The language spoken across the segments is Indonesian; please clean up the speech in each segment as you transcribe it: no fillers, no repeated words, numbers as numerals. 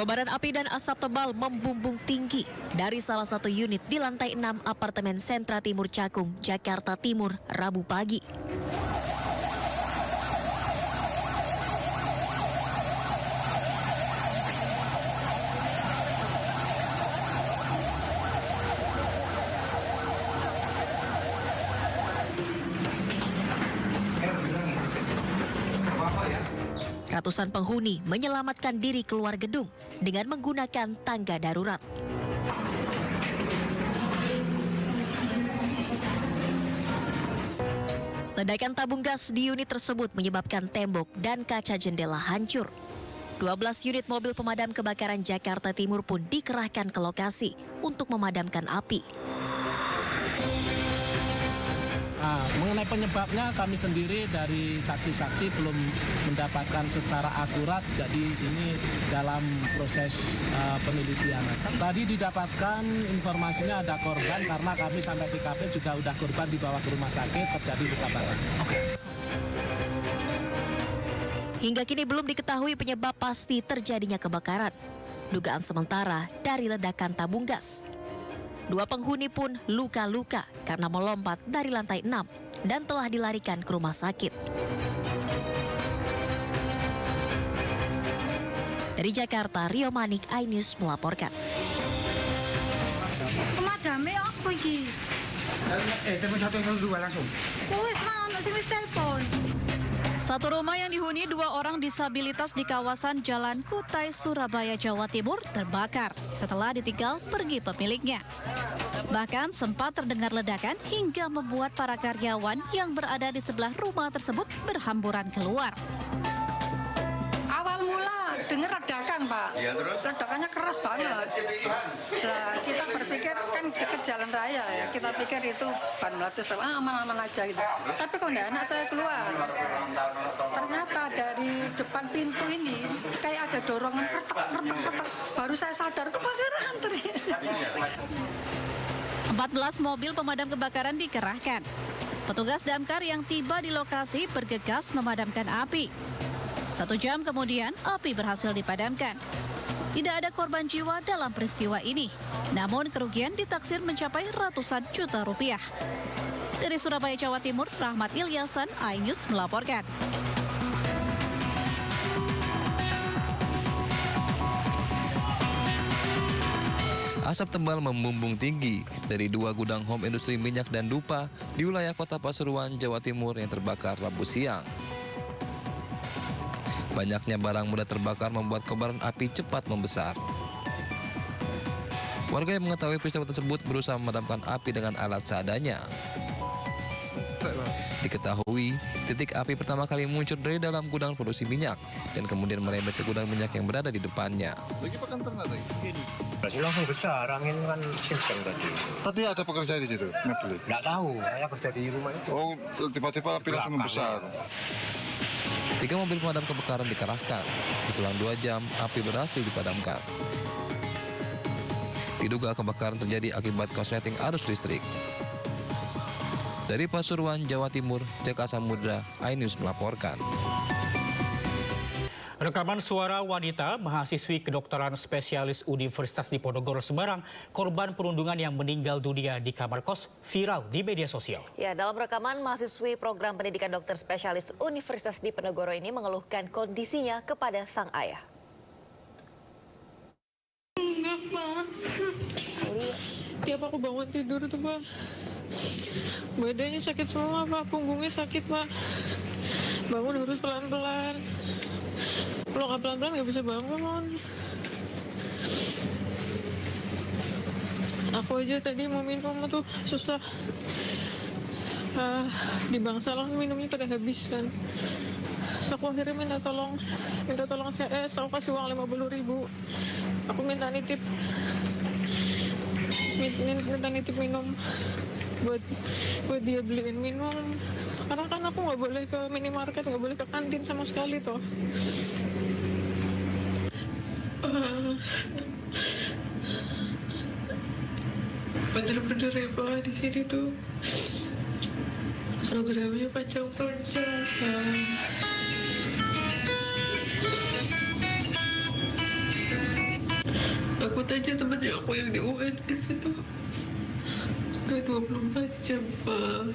Kobaran api dan asap tebal membumbung tinggi dari salah satu unit di lantai 6 apartemen Sentra Timur Cakung, Jakarta Timur, Rabu pagi. Ratusan penghuni menyelamatkan diri keluar gedung dengan menggunakan tangga darurat. Ledakan tabung gas di unit tersebut menyebabkan tembok dan kaca jendela hancur. 12 unit mobil pemadam kebakaran Jakarta Timur pun dikerahkan ke lokasi untuk memadamkan api. Mengenai penyebabnya kami sendiri dari saksi-saksi belum mendapatkan secara akurat, jadi ini dalam proses penelitian. Tadi didapatkan informasinya ada korban karena kami sampai TKP juga udah korban dibawa ke rumah sakit, terjadi luka bakar. Hingga kini belum diketahui penyebab pasti terjadinya kebakaran. Dugaan sementara dari ledakan tabung gas. 2 penghuni pun luka-luka karena melompat dari lantai 6 dan telah dilarikan ke rumah sakit. Dari Jakarta, Rio Manik, iNews melaporkan. Pemadame apa iki? Telepon 112 langsung. Wis mau sing wis telepon. Satu rumah yang dihuni 2 orang disabilitas di kawasan Jalan Kutai, Surabaya, Jawa Timur terbakar setelah ditinggal pergi pemiliknya. Bahkan sempat terdengar ledakan hingga membuat para karyawan yang berada di sebelah rumah tersebut berhamburan keluar. Awal mula dengar ledakan, Pak. Ya, terus? Ledakannya keras banget. Nah, kita berpikir kan dekat jalan raya ya. Kita pikir itu ban meletus, aman-aman aja gitu. Tapi kok enggak, anak saya keluar. Ternyata dari depan pintu ini kayak ada dorongan retak. Baru saya sadar kebakaran ternyata. 14 mobil pemadam kebakaran dikerahkan. Petugas damkar yang tiba di lokasi bergegas memadamkan api. 1 jam kemudian, api berhasil dipadamkan. Tidak ada korban jiwa dalam peristiwa ini, namun kerugian ditaksir mencapai ratusan juta rupiah. Dari Surabaya, Jawa Timur, Rahmat Ilyasan, iNews melaporkan. Asap tebal membumbung tinggi dari 2 gudang home industri minyak dan dupa di wilayah Kota Pasuruan, Jawa Timur yang terbakar Rabu siang. Banyaknya barang mudah terbakar membuat kobaran api cepat membesar. Warga yang mengetahui peristiwa tersebut berusaha memadamkan api dengan alat seadanya. Diketahui, titik api pertama kali muncul dari dalam gudang produksi minyak dan kemudian merembet ke gudang minyak yang berada di depannya. Berarti langsung besar, angin kan kencang tadi. Tadi ada pekerja di situ, ngebeli? Nggak tahu, saya kerja di rumah itu. Oh, tiba-tiba api langsung membesar. 3 mobil pemadam kebakaran dikerahkan. Selang 2 jam, api berhasil dipadamkan. Diduga kebakaran terjadi akibat korsleting arus listrik. Dari Pasuruan, Jawa Timur, Jaka Samudra, iNews melaporkan. Rekaman suara wanita mahasiswi kedokteran spesialis Universitas Diponegoro Semarang, korban perundungan yang meninggal dunia di kamar kos, viral di media sosial. Ya, dalam rekaman mahasiswi program pendidikan dokter spesialis Universitas Diponegoro ini mengeluhkan kondisinya kepada sang ayah. Enggak, Pak. Tiap aku bangun tidur tuh, Pak. Badannya sakit semua, Pak. Punggungnya sakit, Pak. Bangun harus pelan-pelan. Kalau nggak pelan-pelan nggak bisa bangun. Aku aja tadi mau minum tuh susah. Di Bangsalang minumnya pada habis kan. Terus aku akhirnya minta tolong CS. Aku kasih uang 50.000. Aku minta nitip minum buat dia beliin minum. Karena kan aku nggak boleh ke minimarket, nggak boleh ke kantin sama sekali toh. Bener-bener hebat di sini tuh. Programnya panjang-panjang. aja temannya aku yang di UN di situ. Gak 24 jam, Pak.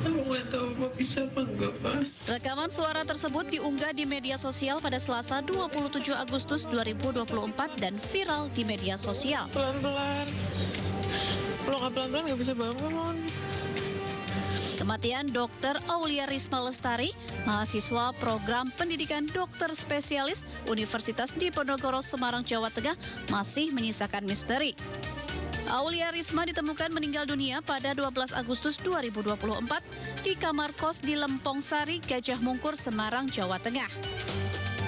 Aku nggak tahu apa bisa apa enggak, Pak. Rekaman suara tersebut diunggah di media sosial pada Selasa 27 Agustus 2024 dan viral di media sosial. Pelan-pelan. Kalau nggak pelan-pelan nggak bisa bangun. Kematian Dr. Aulia Risma Lestari, mahasiswa program pendidikan dokter spesialis Universitas Diponegoro Semarang, Jawa Tengah, masih menyisakan misteri. Aulia Risma ditemukan meninggal dunia pada 12 Agustus 2024 di kamar kos di Lempong Sari, Gajah Mungkur, Semarang, Jawa Tengah.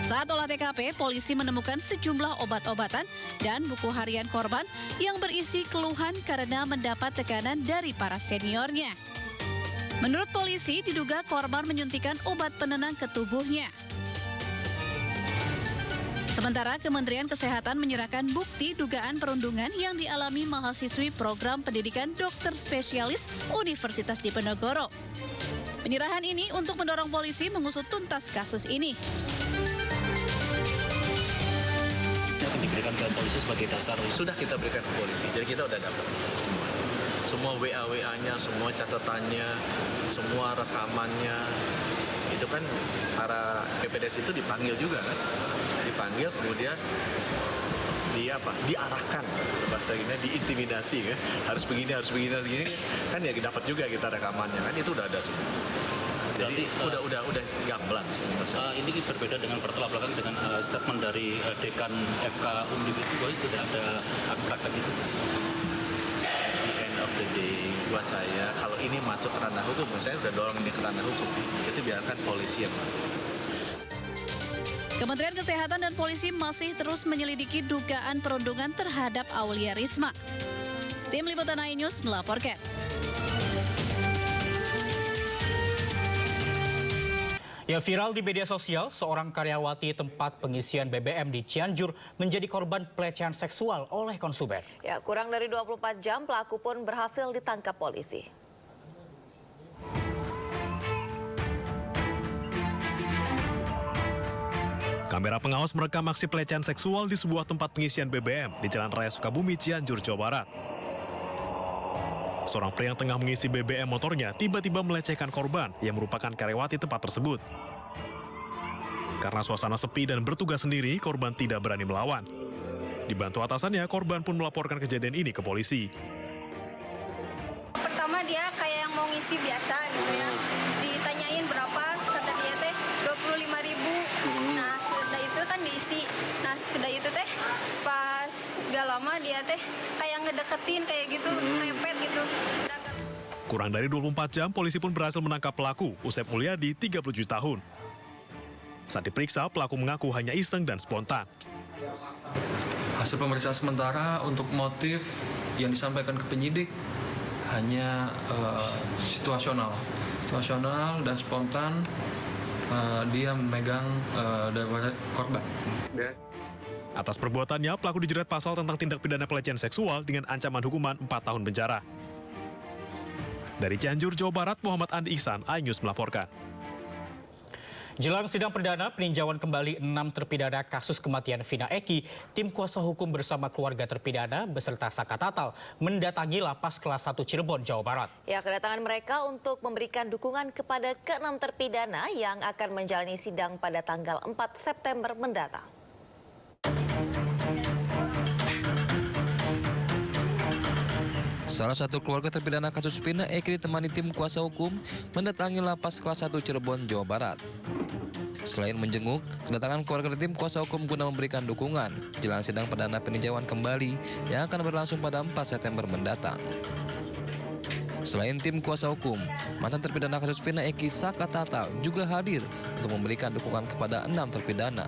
Saat olah TKP, polisi menemukan sejumlah obat-obatan dan buku harian korban yang berisi keluhan karena mendapat tekanan dari para seniornya. Menurut polisi, diduga korban menyuntikkan obat penenang ke tubuhnya. Sementara Kementerian Kesehatan menyerahkan bukti dugaan perundungan yang dialami mahasiswi program pendidikan dokter spesialis Universitas Diponegoro. Penyerahan ini untuk mendorong polisi mengusut tuntas kasus ini. Diberikan ke polisi sebagai dasar. Sudah kita berikan ke polisi, jadi kita udah dapat semua WA-WA-nya, semua catatannya, semua rekamannya. Itu kan para PPDS itu dipanggil juga kan, dipanggil kemudian diarahkan, bahasa gini, diintimidasi kan, harus begini kan ya dapat juga kita rekamannya kan, itu udah ada semua. Jadi udah gamblang sih. Ini berbeda dengan bertolak belakang dengan statement dari dekan FK Undip itu bahwa tidak ada praktek itu. Of the day, buat saya kalau ini masuk ke ranah hukum, saya udah dorong ini ke ranah hukum, itu biarkan polisi yang. Kementerian Kesehatan dan polisi masih terus menyelidiki dugaan perundungan terhadap Aulia Risma. Tim Liputan iNews melaporkan. Ya, viral di media sosial, seorang karyawati tempat pengisian BBM di Cianjur menjadi korban pelecehan seksual oleh konsumen. Ya, kurang dari 24 jam pelaku pun berhasil ditangkap polisi. Kamera pengawas merekam aksi pelecehan seksual di sebuah tempat pengisian BBM di Jalan Raya Sukabumi, Cianjur, Jawa Barat. Seorang pria yang tengah mengisi BBM motornya tiba-tiba melecehkan korban yang merupakan karyawati tempat tersebut. Karena suasana sepi dan bertugas sendiri, korban tidak berani melawan. Dibantu atasannya, korban pun melaporkan kejadian ini ke polisi. Pertama dia kayak yang mau ngisi biasa gitu ya. Ditanyain berapa, kata dia teh 25.000. Nah, sudah itu kan diisi. Nah, sudah itu teh pas gak lama dia teh kayak ngedeketin kayak gitu, repet gitu. Kurang dari 24 jam, polisi pun berhasil menangkap pelaku, Usep Mulyadi, 37 tahun. Saat diperiksa, pelaku mengaku hanya iseng dan spontan. Hasil pemeriksaan sementara untuk motif yang disampaikan ke penyidik hanya situasional dan spontan. Dia memegang daripada korban. Atas perbuatannya, pelaku dijerat pasal tentang tindak pidana pelecehan seksual dengan ancaman hukuman 4 tahun penjara. Dari Cianjur, Jawa Barat, Muhammad Andi Ihsan, iNews melaporkan. Jelang sidang perdana peninjauan kembali 6 terpidana kasus kematian Vina Eki, tim kuasa hukum bersama keluarga terpidana beserta Saka Tatal mendatangi Lapas Kelas 1 Cirebon, Jawa Barat. Ya, kedatangan mereka untuk memberikan dukungan kepada ke-6 terpidana yang akan menjalani sidang pada tanggal 4 September mendatang. Salah satu keluarga terpidana kasus Vina Eki ditemani tim kuasa hukum mendatangi Lapas Kelas 1 Cirebon, Jawa Barat. Selain menjenguk, kedatangan keluarga tim kuasa hukum guna memberikan dukungan jelang sidang perdana peninjauan kembali yang akan berlangsung pada 4 September mendatang. Selain tim kuasa hukum, mantan terpidana kasus Vina Eki, Saka Tatal, juga hadir untuk memberikan dukungan kepada 6 terpidana.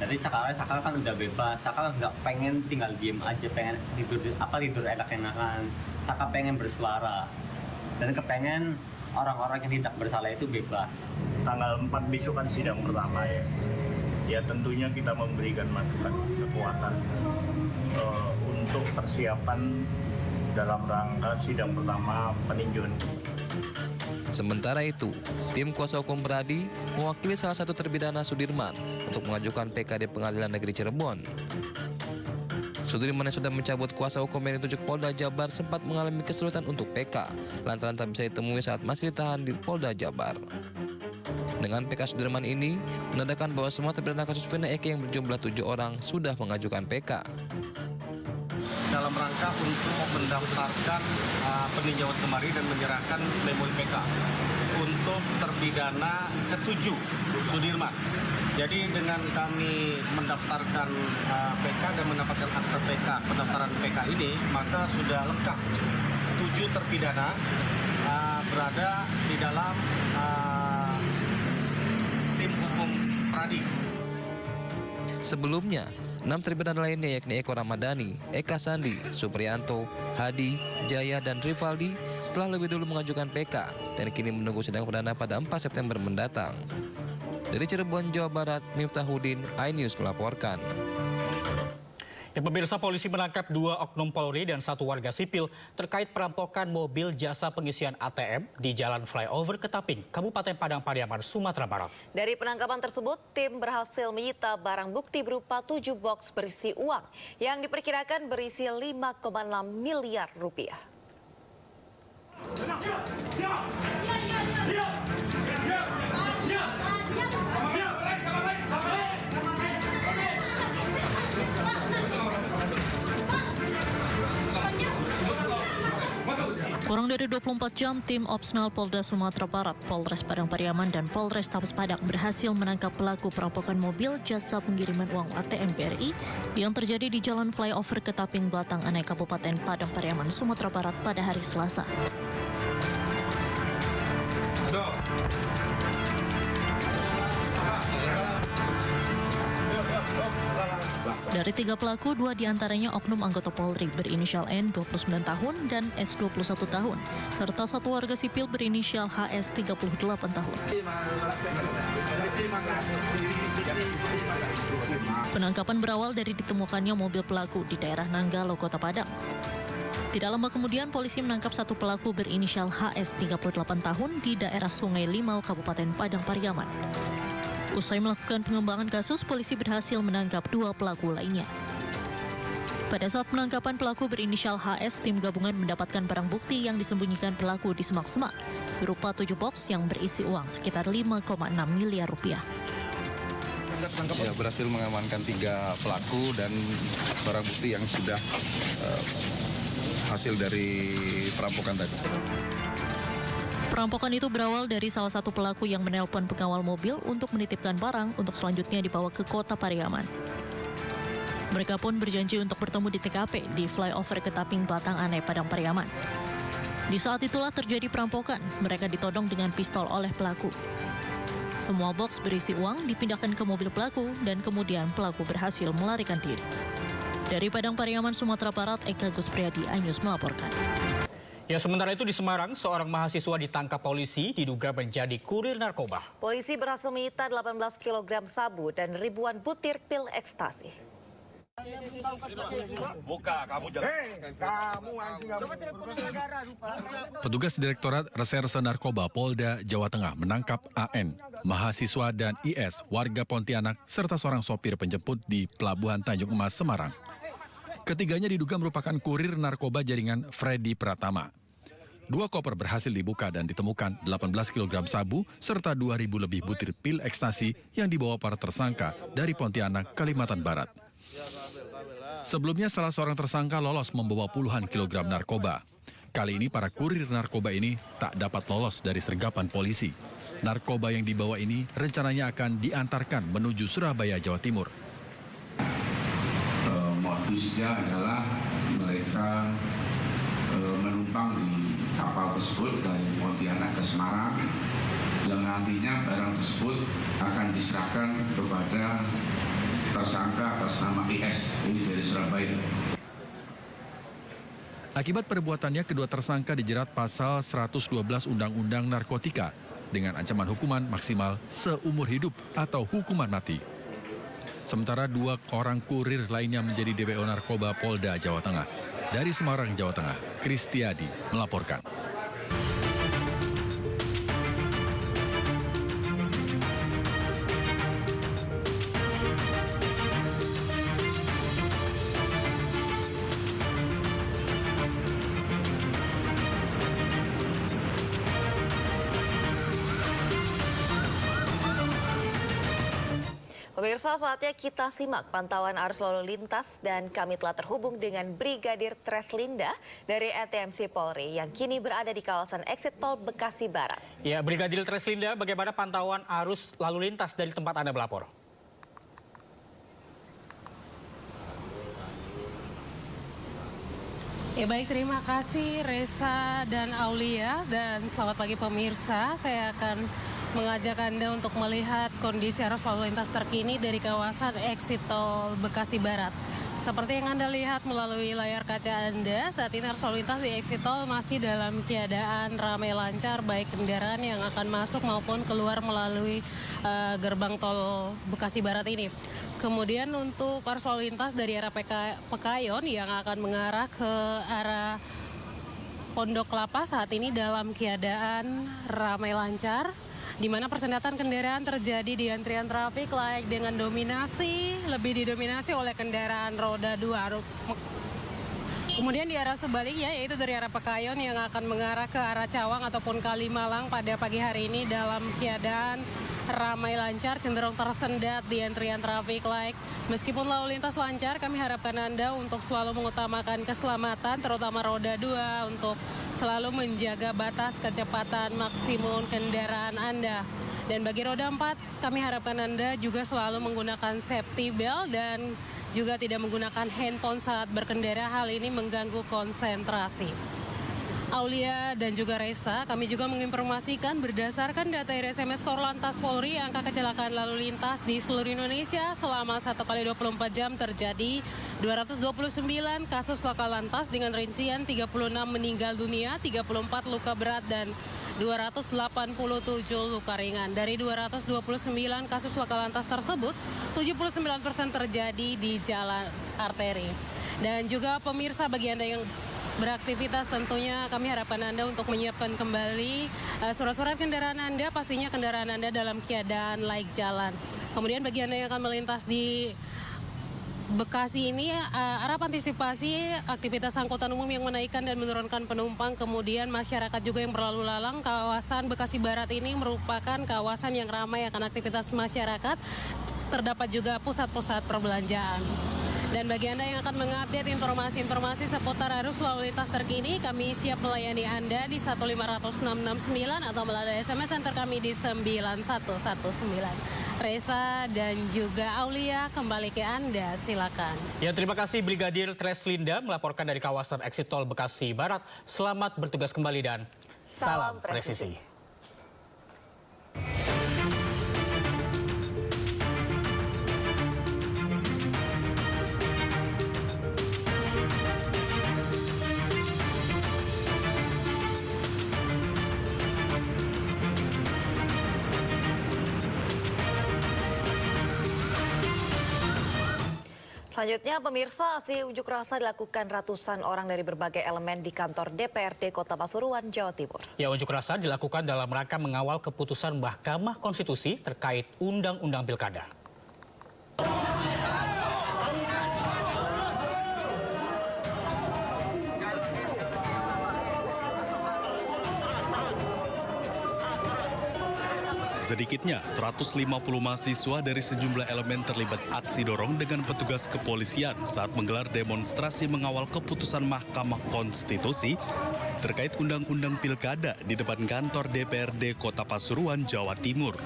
Jadi Saka kan udah bebas, Saka nggak pengen tinggal diem aja, pengen tidur enak-enakan. Saka pengen bersuara dan kepengen orang-orang yang tidak bersalah itu bebas. Tanggal 4 besok kan sidang pertama ya. Ya tentunya kita memberikan masukan kekuatan untuk persiapan dalam rangka sidang pertama peninjauan. Sementara itu, tim kuasa hukum Pradi mewakili salah satu terpidana Sudirman untuk mengajukan PK di Pengadilan Negeri Cirebon. Sudirman yang sudah mencabut kuasa hukum yang ditunjuk Polda Jabar sempat mengalami kesulitan untuk PK lantaran tak bisa ditemui saat masih ditahan di Polda Jabar. Dengan PK Sudirman ini, menandakan bahwa semua terpidana kasus Vina Eke yang berjumlah 7 orang sudah mengajukan PK. Dalam rangka untuk mendaftarkan peninjauan kembali dan menyerahkan memori PK untuk terpidana ke-7 Sudirman. Jadi dengan kami mendaftarkan PK dan mendapatkan akta PK, pendaftaran PK ini, maka sudah lengkap 7 terpidana berada di dalam tim hukum Pradi. Sebelumnya, 6 terpidana lainnya yakni Eko Ramadhani, Eka Sandi, Supriyanto, Hadi, Jaya, dan Rivaldi telah lebih dulu mengajukan PK dan kini menunggu sidang perdana pada 4 September mendatang. Dari Cirebon, Jawa Barat, Miftahudin, iNews melaporkan. Ya, pemirsa, polisi menangkap 2 oknum Polri dan 1 warga sipil terkait perampokan mobil jasa pengisian ATM di Jalan Flyover Ketaping, Kabupaten Padang Pariaman, Sumatera Barat. Dari penangkapan tersebut, tim berhasil menyita barang bukti berupa 7 box berisi uang yang diperkirakan berisi 5,6 miliar rupiah. Kurang dari 24 jam, tim Opsnal Polda Sumatera Barat, Polres Padang Pariaman, dan Polres Tabes Padang berhasil menangkap pelaku perampokan mobil jasa pengiriman uang ATM BRI yang terjadi di Jalan Flyover Ketaping, Batang Anai, Kabupaten Padang Pariaman, Sumatera Barat pada hari Selasa. Dari 3 pelaku, 2 diantaranya oknum anggota Polri berinisial N 29 tahun dan S 21 tahun, serta 1 warga sipil berinisial HS 38 tahun. Penangkapan berawal dari ditemukannya mobil pelaku di daerah Nanggalo, Kota Padang. Tidak lama kemudian, polisi menangkap 1 pelaku berinisial HS 38 tahun di daerah Sungai Limau, Kabupaten Padang Pariaman. Usai melakukan pengembangan kasus, polisi berhasil menangkap 2 pelaku lainnya. Pada saat penangkapan pelaku berinisial HS, tim gabungan mendapatkan barang bukti yang disembunyikan pelaku di semak-semak, berupa 7 box yang berisi uang sekitar 5,6 miliar rupiah. Ya, berhasil mengamankan 3 pelaku dan barang bukti yang sudah hasil dari perampokan tadi. Perampokan itu berawal dari salah satu pelaku yang menelpon pengawal mobil untuk menitipkan barang untuk selanjutnya dibawa ke Kota Pariaman. Mereka pun berjanji untuk bertemu di TKP di Flyover Ketaping, Batang Anai, Padang Pariaman. Di saat itulah terjadi perampokan. Mereka ditodong dengan pistol oleh pelaku. Semua box berisi uang dipindahkan ke mobil pelaku dan kemudian pelaku berhasil melarikan diri. Dari Padang Pariaman, Sumatera Barat, Eka Guspriyadi, iNews melaporkan. Ya, sementara itu di Semarang, seorang mahasiswa ditangkap polisi diduga menjadi kurir narkoba. Polisi berhasil menyita 18 kg sabu dan ribuan butir pil ekstasi. Petugas Direktorat Reserse Narkoba Polda Jawa Tengah menangkap AN, mahasiswa, dan IS, warga Pontianak, serta seorang sopir penjemput di Pelabuhan Tanjung Emas, Semarang. Ketiganya diduga merupakan kurir narkoba jaringan Freddy Pratama. 2 koper berhasil dibuka dan ditemukan 18 kg sabu serta 2.000 lebih butir pil ekstasi yang dibawa para tersangka dari Pontianak, Kalimantan Barat. Sebelumnya salah seorang tersangka lolos membawa puluhan kilogram narkoba. Kali ini para kurir narkoba ini tak dapat lolos dari sergapan polisi. Narkoba yang dibawa ini rencananya akan diantarkan menuju Surabaya, Jawa Timur. Modusnya adalah mereka menumpang di kapal tersebut dari Pontianak ke Semarang, yang nantinya barang tersebut akan diserahkan kepada tersangka atas nama IS, ini dari Surabaya. Akibat perbuatannya, kedua tersangka dijerat pasal 112 Undang-Undang Narkotika dengan ancaman hukuman maksimal seumur hidup atau hukuman mati. Sementara 2 orang kurir lainnya menjadi DPO Narkoba Polda Jawa Tengah. Dari Semarang, Jawa Tengah, Kristiadi melaporkan. Pemirsa, saatnya kita simak pantauan arus lalu lintas dan kami telah terhubung dengan Brigadir Treslinda dari ATMC Polri yang kini berada di kawasan exit tol Bekasi Barat. Ya, Brigadir Treslinda, bagaimana pantauan arus lalu lintas dari tempat Anda melapor? Ya baik, terima kasih Reza dan Aulia, dan selamat pagi pemirsa. Saya akan mengajak Anda untuk melihat kondisi arus lalu lintas terkini dari kawasan exit tol Bekasi Barat. Seperti yang Anda lihat melalui layar kaca Anda, saat ini arus lalu lintas di exit tol masih dalam keadaan ramai lancar, baik kendaraan yang akan masuk maupun keluar melalui gerbang tol Bekasi Barat ini. Kemudian untuk arus lalu lintas dari arah Pekayon yang akan mengarah ke arah Pondok Kelapa saat ini dalam keadaan ramai lancar, di mana persendatan kendaraan terjadi di antrian trafik layak dengan lebih didominasi oleh kendaraan roda 2. Kemudian di arah sebaliknya, yaitu dari arah Pekayon yang akan mengarah ke arah Cawang ataupun Kalimalang pada pagi hari ini dalam keadaan ramai lancar, cenderung tersendat di antrian trafik light. Meskipun lalu lintas lancar, kami harapkan Anda untuk selalu mengutamakan keselamatan, terutama roda 2, untuk selalu menjaga batas kecepatan maksimum kendaraan Anda. Dan bagi roda 4, kami harapkan Anda juga selalu menggunakan safety belt dan juga tidak menggunakan handphone saat berkendara. Hal ini mengganggu konsentrasi. Aulia dan juga Reza, kami juga menginformasikan berdasarkan data RSMS Korlantas Polri, angka kecelakaan lalu lintas di seluruh Indonesia selama 1 kali 24 jam terjadi 229 kasus laka lantas dengan rincian 36 meninggal dunia, 34 luka berat dan 287 luka ringan. Dari 229 kasus laka lantas tersebut, 79% terjadi di jalan arteri. Dan juga pemirsa, bagi Anda yang beraktivitas, tentunya kami harapkan Anda untuk menyiapkan kembali surat-surat kendaraan Anda, pastinya kendaraan Anda dalam keadaan layak jalan. Kemudian bagi Anda yang akan melintas di Bekasi ini, arah antisipasi aktivitas angkutan umum yang menaikkan dan menurunkan penumpang, kemudian masyarakat juga yang berlalu lalang. Kawasan Bekasi Barat ini merupakan kawasan yang ramai akan aktivitas masyarakat, terdapat juga pusat-pusat perbelanjaan. Dan bagi Anda yang akan mengupdate informasi-informasi seputar arus lalu lintas terkini, kami siap melayani Anda di 1516669 atau melalui SMS center kami di 9119. Reza dan juga Aulia, kembali ke Anda, silakan. Ya, terima kasih Brigadir Treslinda melaporkan dari kawasan exit tol Bekasi Barat. Selamat bertugas kembali dan salam presisi. Selanjutnya, pemirsa, aksi unjuk rasa dilakukan ratusan orang dari berbagai elemen di kantor DPRD Kota Pasuruan, Jawa Timur. Ya, unjuk rasa dilakukan dalam rangka mengawal keputusan Mahkamah Konstitusi terkait Undang-Undang Pilkada. Sedikitnya 150 mahasiswa dari sejumlah elemen terlibat aksi dorong dengan petugas kepolisian saat menggelar demonstrasi mengawal keputusan Mahkamah Konstitusi terkait Undang-Undang Pilkada di depan kantor DPRD Kota Pasuruan, Jawa Timur.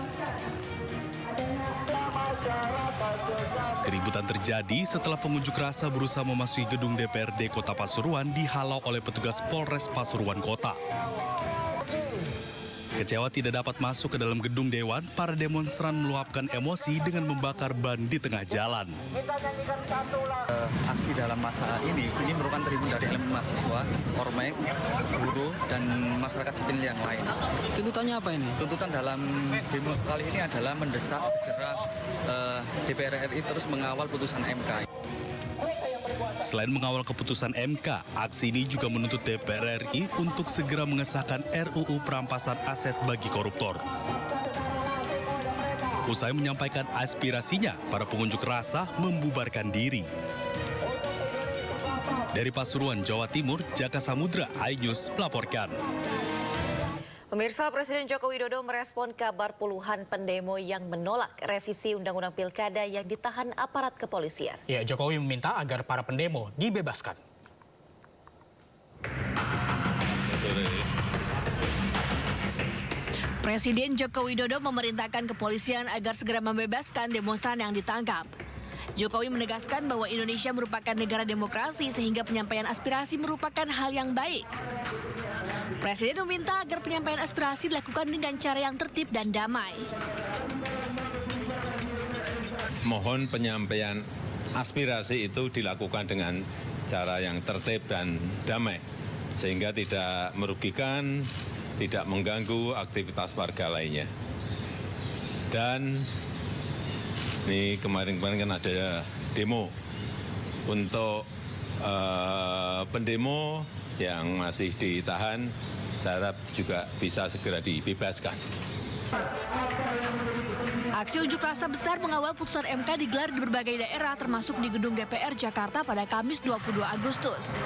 Keributan terjadi setelah pengunjuk rasa berusaha memasuki gedung DPRD Kota Pasuruan dihalau oleh petugas Polres Pasuruan Kota. Kecewa tidak dapat masuk ke dalam gedung dewan, para demonstran meluapkan emosi dengan membakar ban di tengah jalan. Aksi dalam masa ini merupakan tribun dari elemen mahasiswa, ormek, buruh, dan masyarakat sipil yang lain. Tuntutannya apa ini? Tuntutan dalam demo kali ini adalah mendesak segera DPR RI terus mengawal putusan MK. Selain mengawal keputusan MK, aksi ini juga menuntut DPR RI untuk segera mengesahkan RUU perampasan aset bagi koruptor. Usai menyampaikan aspirasinya, para pengunjuk rasa membubarkan diri. Dari Pasuruan, Jawa Timur, Jaka Samudra, iNews melaporkan. Pemirsa, Presiden Joko Widodo merespon kabar puluhan pendemo yang menolak revisi Undang-Undang Pilkada yang ditahan aparat kepolisian. Ya, Jokowi meminta agar para pendemo dibebaskan. Presiden Joko Widodo memerintahkan kepolisian agar segera membebaskan demonstran yang ditangkap. Jokowi menegaskan bahwa Indonesia merupakan negara demokrasi sehingga penyampaian aspirasi merupakan hal yang baik. Presiden meminta agar penyampaian aspirasi dilakukan dengan cara yang tertib dan damai. Mohon penyampaian aspirasi itu dilakukan dengan cara yang tertib dan damai, sehingga tidak merugikan, tidak mengganggu aktivitas warga lainnya. Dan ini kemarin-kemarin kan ada demo. Untuk pendemo yang masih ditahan, saya harap juga bisa segera dibebaskan. Aksi unjuk rasa besar mengawal putusan MK digelar di berbagai daerah termasuk di gedung DPR Jakarta pada Kamis 22 Agustus.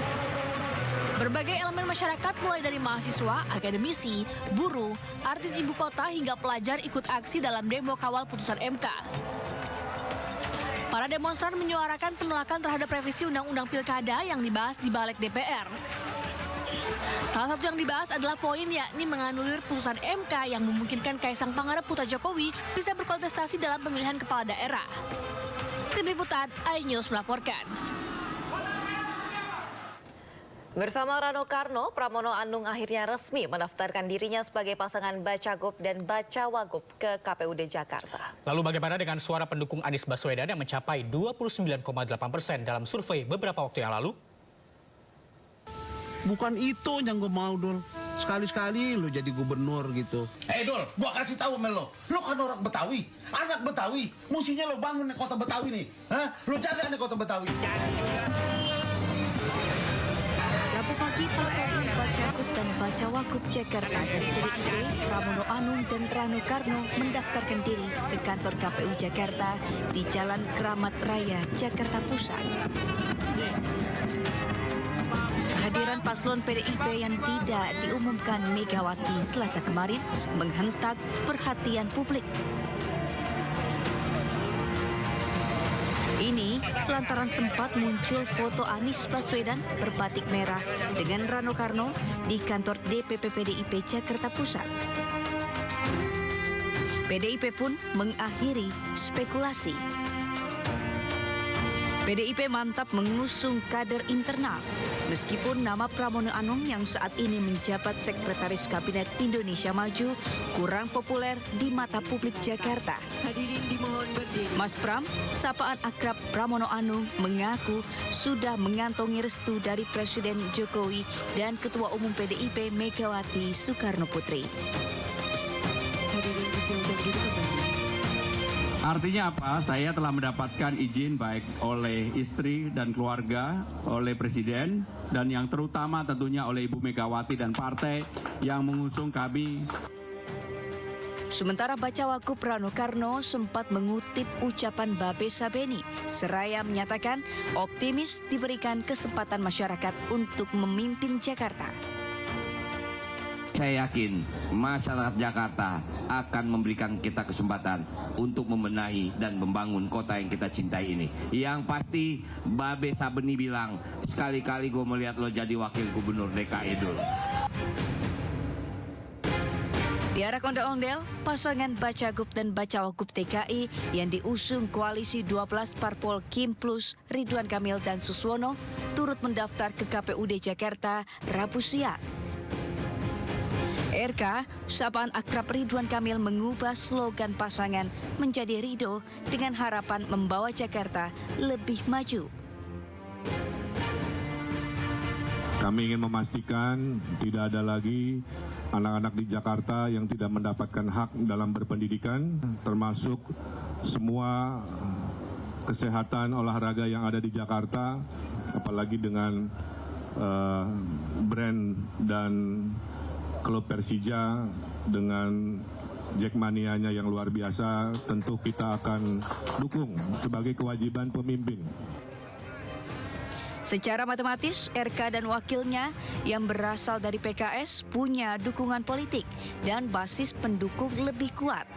Berbagai elemen masyarakat mulai dari mahasiswa, akademisi, buruh, artis ibu kota hingga pelajar ikut aksi dalam demo kawal putusan MK. Para demonstran menyuarakan penolakan terhadap revisi Undang-Undang Pilkada yang dibahas di Balik DPR. Salah satu yang dibahas adalah poin yakni menganulir putusan MK yang memungkinkan Kaisang Pangarep putra Jokowi bisa berkontestasi dalam pemilihan kepala daerah. Tim Liputan iNews melaporkan. Bersama Rano Karno, Pramono Anung akhirnya resmi mendaftarkan dirinya sebagai pasangan Bacagup dan Bacawagup ke KPUD Jakarta. Lalu bagaimana dengan suara pendukung Anies Baswedan yang mencapai 29,8% dalam survei beberapa waktu yang lalu? Bukan itu yang gue mau, Dul. Sekali-sekali lu jadi gubernur gitu. Dul, gua kasih tahu sama lo. Lo kan orang Betawi, anak Betawi. Mestinya lo bangun nih kota Betawi nih. Hah? Lo jaga nih kota Betawi. Rabu pagi, pasangan Bacagup dan Bacawagup Jakarta dari PDIP, Pramono Anung dan Rano Karno mendaftarkan diri ke kantor KPU Jakarta di Jalan Keramat Raya, Jakarta Pusat. Kehadiran paslon PDIP yang tidak diumumkan Megawati Selasa kemarin menghentak perhatian publik. Ini lantaran sempat muncul foto Anies Baswedan berbatik merah dengan Rano Karno di kantor DPP PDIP Jakarta Pusat. PDIP pun mengakhiri spekulasi. PDIP mantap mengusung kader internal. Meskipun nama Pramono Anung yang saat ini menjabat Sekretaris Kabinet Indonesia Maju kurang populer di mata publik Jakarta. Hadirin dimohon berdiri. Mas Pram, sapaan akrab Pramono Anung, mengaku sudah mengantongi restu dari Presiden Jokowi dan Ketua Umum PDIP Megawati Soekarno Putri. Hadirin disilakan duduk kembali. Artinya apa? Saya telah mendapatkan izin baik oleh istri dan keluarga, oleh Presiden, dan yang terutama tentunya oleh Ibu Megawati dan partai yang mengusung kami. Sementara Bacawagup Rano Karno sempat mengutip ucapan Babe Sabeni, seraya menyatakan optimis diberikan kesempatan masyarakat untuk memimpin Jakarta. Saya yakin masyarakat Jakarta akan memberikan kita kesempatan untuk membenahi dan membangun kota yang kita cintai ini. Yang pasti Babe Sabeni bilang, sekali-kali gue melihat lo jadi wakil gubernur DKI dulu. Di arah ondel-ondel, pasangan Bacagup dan Bacawagup DKI yang diusung koalisi 12 parpol Kim Plus, Ridwan Kamil dan Suswono turut mendaftar ke KPUD Jakarta Rabu siang. RK, sapaan akrab Ridwan Kamil mengubah slogan pasangan menjadi Ridho dengan harapan membawa Jakarta lebih maju. Kami ingin memastikan tidak ada lagi anak-anak di Jakarta yang tidak mendapatkan hak dalam berpendidikan, termasuk semua kesehatan olahraga yang ada di Jakarta, apalagi dengan brand dan klub Persija dengan Jackmanianya yang luar biasa, tentu kita akan dukung sebagai kewajiban pemimpin. Secara matematis, RK dan wakilnya yang berasal dari PKS punya dukungan politik dan basis pendukung lebih kuat.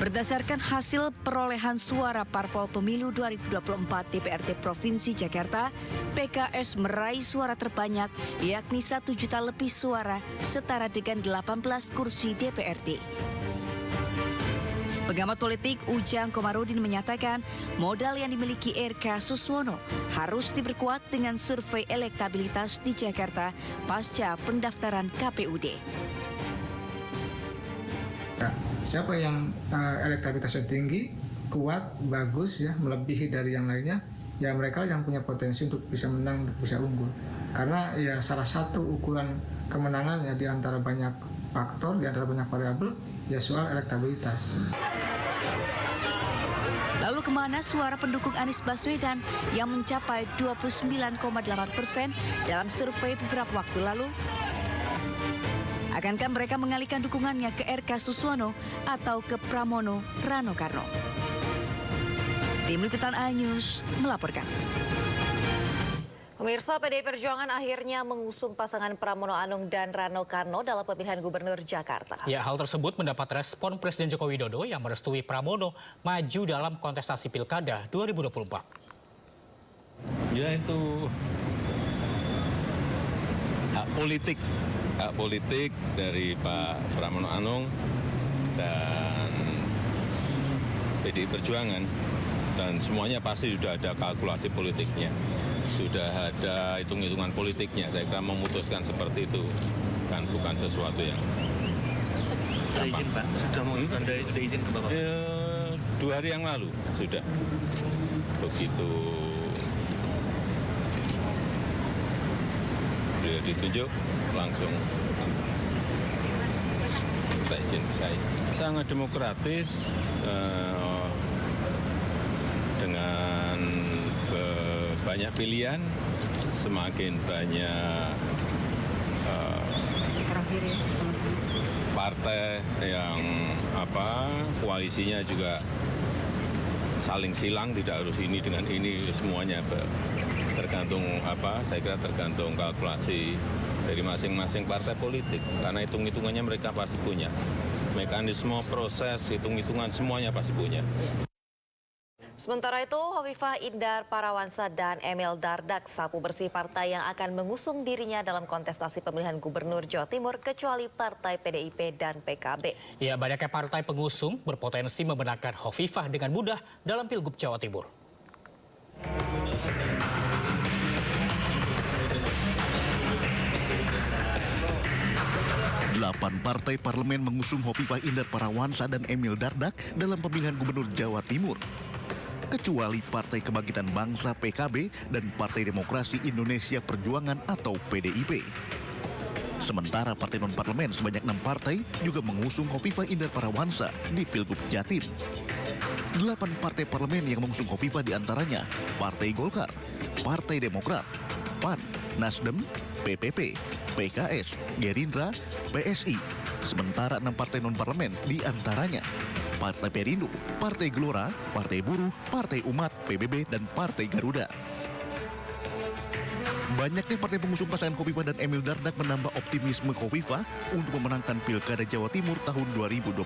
Berdasarkan hasil perolehan suara Parpol Pemilu 2024 DPRD Provinsi Jakarta, PKS meraih suara terbanyak yakni 1 juta lebih suara setara dengan 18 kursi DPRD. Pengamat politik Ujang Komarudin menyatakan modal yang dimiliki RK Suswono harus diperkuat dengan survei elektabilitas di Jakarta pasca pendaftaran KPUD. Siapa yang elektabilitasnya tinggi, kuat, bagus ya, melebihi dari yang lainnya, ya mereka yang punya potensi untuk bisa menang, untuk bisa unggul. Karena ya salah satu ukuran kemenangan ya di antara banyak faktor, di antara banyak variabel, ya soal elektabilitas. Lalu kemana suara pendukung Anies Baswedan yang mencapai 29,8% dalam survei beberapa waktu lalu? Akankah mereka mengalihkan dukungannya ke RK Suswono atau ke Pramono Rano Karno? Tim Liputan iNews melaporkan. Pemirsa, PDI Perjuangan akhirnya mengusung pasangan Pramono Anung dan Rano Karno dalam pemilihan Gubernur Jakarta. Ya, hal tersebut mendapat respon Presiden Joko Widodo yang merestui Pramono maju dalam kontestasi Pilkada 2024. Ya, itu hak politik dari Pak Pramono Anung dan PDI Perjuangan, dan semuanya pasti sudah ada kalkulasi politiknya, sudah ada hitung-hitungan politiknya. Saya kira memutuskan seperti itu kan bukan sesuatu yang Sudah izin Pak? Sudah ada izin ke Bapak? 2 hari yang lalu sudah. Begitu beliau ditunjuk langsung minta izin ke saya. Sangat demokratis, dengan banyak pilihan, semakin banyak partai yang koalisinya juga saling silang, tidak harus ini dengan ini, semuanya tergantung saya kira tergantung kalkulasi dari masing-masing partai politik, karena hitung-hitungannya mereka pasti punya. Mekanisme, proses, hitung-hitungan semuanya pasti punya. Sementara itu, Hovifah Indar Parawansa dan Emil Dardak sapu bersih partai yang akan mengusung dirinya dalam kontestasi pemilihan Gubernur Jawa Timur kecuali partai PDIP dan PKB. Ya, banyaknya partai pengusung berpotensi memenangkan Hovifah dengan mudah dalam Pilgub Jawa Timur. Delapan partai parlemen mengusung Hovifah Indar Parawansa dan Emil Dardak dalam pemilihan Gubernur Jawa Timur. Kecuali Partai Kebangkitan Bangsa PKB dan Partai Demokrasi Indonesia Perjuangan atau PDIP. Sementara partai non-parlemen sebanyak 6 partai juga mengusung Hovifah Indar Parawansa di Pilgub Jatim. 8 partai parlemen yang mengusung Hovifah diantaranya Partai Golkar, Partai Demokrat, PAN, Nasdem, PPP, PKS, Gerindra, PSI. Sementara 6 partai non-parlemen diantaranya Partai Perindo, Partai Gelora, Partai Buruh, Partai Umat, PBB, dan Partai Garuda. Banyaknya partai pengusung pasangan Hovifah dan Emil Dardak menambah optimisme Hovifah untuk memenangkan Pilkada Jawa Timur tahun 2024.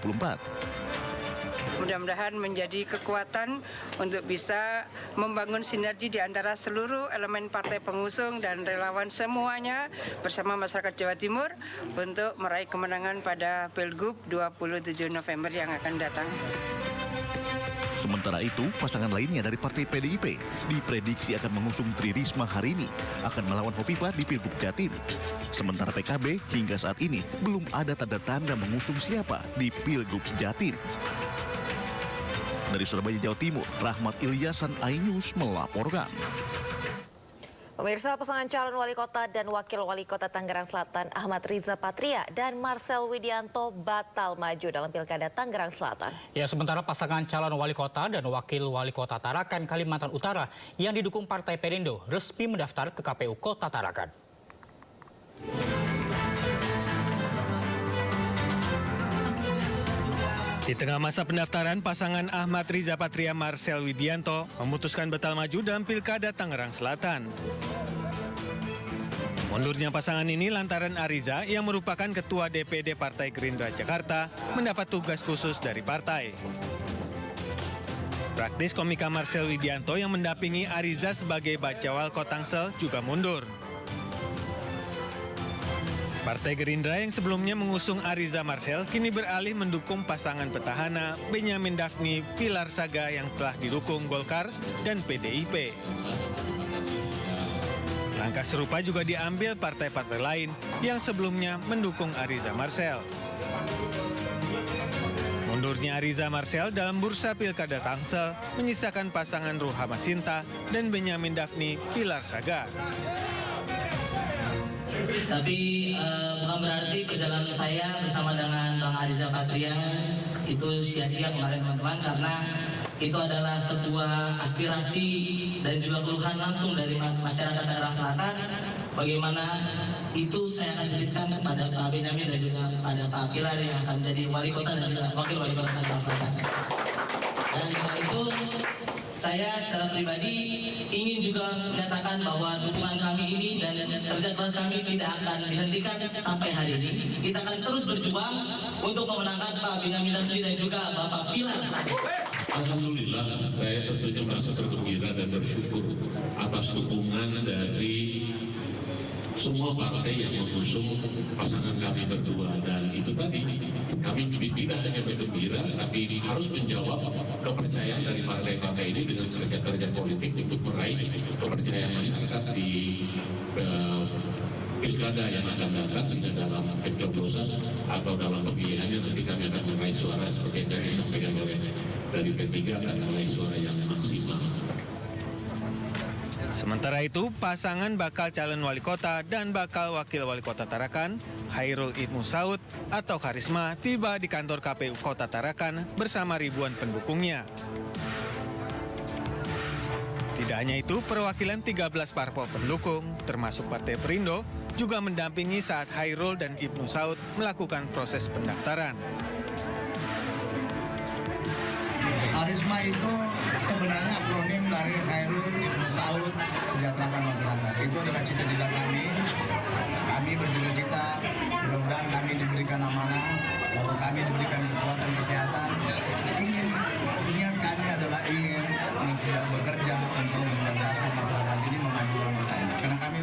Mudah-mudahan menjadi kekuatan untuk bisa membangun sinergi di antara seluruh elemen partai pengusung dan relawan semuanya bersama masyarakat Jawa Timur untuk meraih kemenangan pada Pilgub 27 November yang akan datang. Sementara itu, pasangan lainnya dari Partai PDIP diprediksi akan mengusung Tri Risma hari ini akan melawan Hovifah di Pilgub Jatim. Sementara PKB hingga saat ini belum ada tanda-tanda mengusung siapa di Pilgub Jatim. Dari Surabaya, Jawa Timur, Rahmat Ilyasan, iNews melaporkan. Pemirsa, pasangan calon wali kota dan wakil wali kota Tangerang Selatan Ahmad Riza Patria dan Marcel Widianto batal maju dalam Pilkada Tangerang Selatan. Ya, sementara pasangan calon wali kota dan wakil wali kota Tarakan, Kalimantan Utara yang didukung Partai Perindo resmi mendaftar ke KPU Kota Tarakan. Di tengah masa pendaftaran, pasangan Ahmad Riza Patria Marcel Widianto memutuskan batal maju dalam Pilkada Tangerang Selatan. Mundurnya pasangan ini lantaran Ariza yang merupakan Ketua DPD Partai Gerindra Jakarta mendapat tugas khusus dari partai. Praktis komika Marcel Widianto yang mendampingi Ariza sebagai Bacawal Kotangsel juga mundur. Partai Gerindra yang sebelumnya mengusung Ariza Marcel kini beralih mendukung pasangan petahana Benyamin Daphni Pilar Saga yang telah didukung Golkar dan PDIP. Langkah serupa juga diambil partai-partai lain yang sebelumnya mendukung Ariza Marcel. Mundurnya Ariza Marcel dalam bursa Pilkada Tangsel menyisakan pasangan Ruhama Sinta dan Benyamin Daphni Pilar Saga. Tapi bukan berarti perjalanan saya bersama dengan Bang Ariza Patria itu sia-sia kemarin teman-teman, karena itu adalah sebuah aspirasi dan juga keluhan langsung dari masyarakat Tangerang Selatan. Bagaimana itu saya akan titipkan kepada Pak Benyamin dan juga pada Pak Pilar yang akan menjadi wali kota dan juga wakil wali kota Tangerang Selatan. Dan karena itu saya secara pribadi ingin juga menyatakan bahwa dukungan kami ini dan kerja keras kami tidak akan dihentikan sampai hari ini. Kita akan terus berjuang untuk memenangkan Pak Benyamin Daphni dan juga Bapak Pilar Saga. Alhamdulillah, saya tentunya merasa bergembira dan bersyukur atas dukungan dari semua partai yang mengusung pasangan kami berdua. Dan itu tadi, kami tidak hanya bergembira, tapi harus menjawab kepercayaan dari partai-partai ini dengan kerja-kerja politik untuk meraih kepercayaan masyarakat di pilkada yang akan datang, sehingga dalam pencoblosan atau dalam pemilihannya nanti kami akan meraih suara seperti yang disampaikan oleh dari P3 akan meraih suara yang maksimal. Sementara itu, pasangan bakal calon wali kota dan bakal wakil wali kota Tarakan, Hairul Ibnu Saud atau Karisma, tiba di kantor KPU Kota Tarakan bersama ribuan pendukungnya. Tidak hanya itu, perwakilan 13 parpol pendukung, termasuk Partai Perindo, juga mendampingi saat Hairul dan Ibnu Saud melakukan proses pendaftaran. Karisma itu sebenarnya akronim dari Hairul Ibnu Saud, sejahterakan masyarakat. Itu adalah cita-cita kami. Kami bercita-cita, mudah-mudahan kami diberikan amanah, lalu kami diberikan kekuatan kesehatan. Niat kami adalah ingin sudah bekerja untuk memudahkan masyarakat ini memajukan masyarakat. Karena kami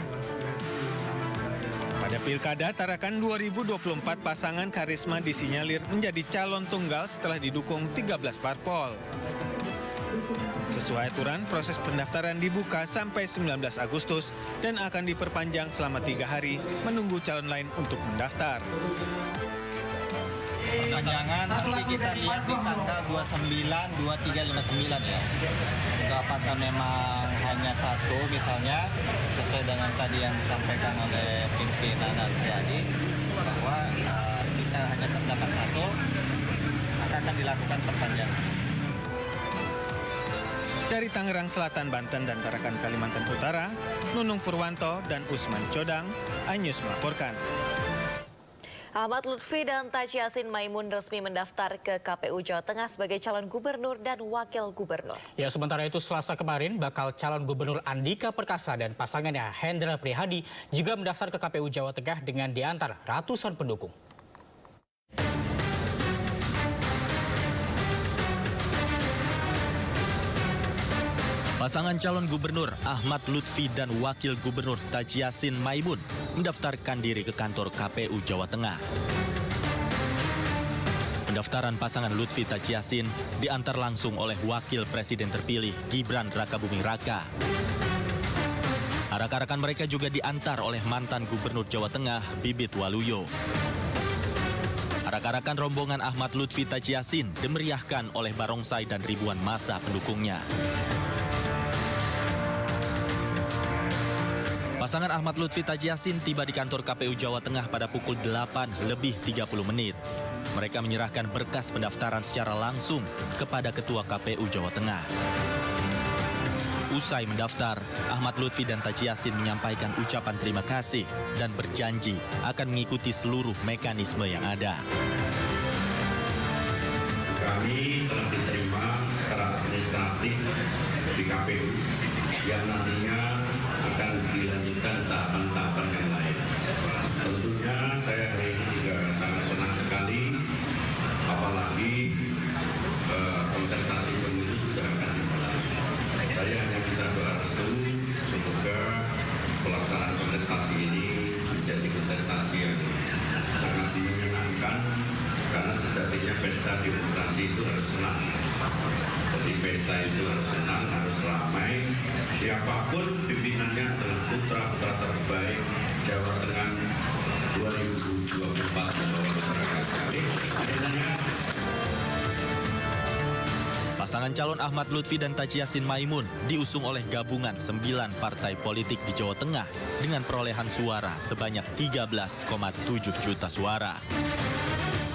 Pada Pilkada Tarakan 2024, pasangan Karisma disinyalir menjadi calon tunggal setelah didukung 13 parpol. Sesuai aturan, proses pendaftaran dibuka sampai 19 Agustus dan akan diperpanjang selama 3 hari menunggu calon lain untuk mendaftar. perpanjangan nanti kita lihat di tanggal 29, 23, 59 ya. Itu apakah memang hanya satu misalnya sesuai dengan tadi yang disampaikan oleh pimpinan Asriadi bahwa kita hanya terdapat satu, maka akan dilakukan perpanjangan. Dari Tangerang Selatan, Banten, dan Tarakan, Kalimantan Utara, Nunung Purwanto dan Usman Codang, iNews melaporkan. Ahmad Lutfi dan Taji Yassin Maimun resmi mendaftar ke KPU Jawa Tengah sebagai calon gubernur dan wakil gubernur. Ya, sementara itu Selasa kemarin bakal calon gubernur Andika Perkasa dan pasangannya Hendra Prihadi juga mendaftar ke KPU Jawa Tengah dengan diantar ratusan pendukung. Pasangan calon gubernur Ahmad Lutfi dan wakil gubernur Taji Yassin Maimun mendaftarkan diri ke kantor KPU Jawa Tengah. Pendaftaran pasangan Lutfi Taji Yassin diantar langsung oleh wakil presiden terpilih Gibran Rakabuming Raka. Arak-arakan mereka juga diantar oleh mantan gubernur Jawa Tengah Bibit Waluyo. Arak-arakan rombongan Ahmad Lutfi Taji Yassin dimeriahkan oleh barongsai dan ribuan massa pendukungnya. Pasangan Ahmad Lutfi Taji Yassin tiba di kantor KPU Jawa Tengah pada pukul 8:30. Mereka menyerahkan berkas pendaftaran secara langsung kepada Ketua KPU Jawa Tengah. Usai mendaftar, Ahmad Lutfi dan Taji Yassin menyampaikan ucapan terima kasih dan berjanji akan mengikuti seluruh mekanisme yang ada. kami telah diterima secara administratif di KPU yang nantinya akan dilanjutkan tahapan-tahapan yang lain. Tentunya saya hari ini juga sangat senang sekali, apalagi kontestasi pemilu sudah akan dimulai. Saya hanya minta doa restu semoga pelaksanaan kontestasi ini menjadi kontestasi yang sangat menyenangkan, karena sejatinya pesta demokrasi itu harus senang. Jadi pesta itu harus senang, harus ramai. Siapapun pimpinannya adalah putra-putra terbaik Jawa Tengah 2024 membawa masyarakat kami. Pasangan calon Ahmad Lutfi dan Taji Yassin Maimun diusung oleh gabungan 9 partai politik di Jawa Tengah dengan perolehan suara sebanyak 13,7 juta suara.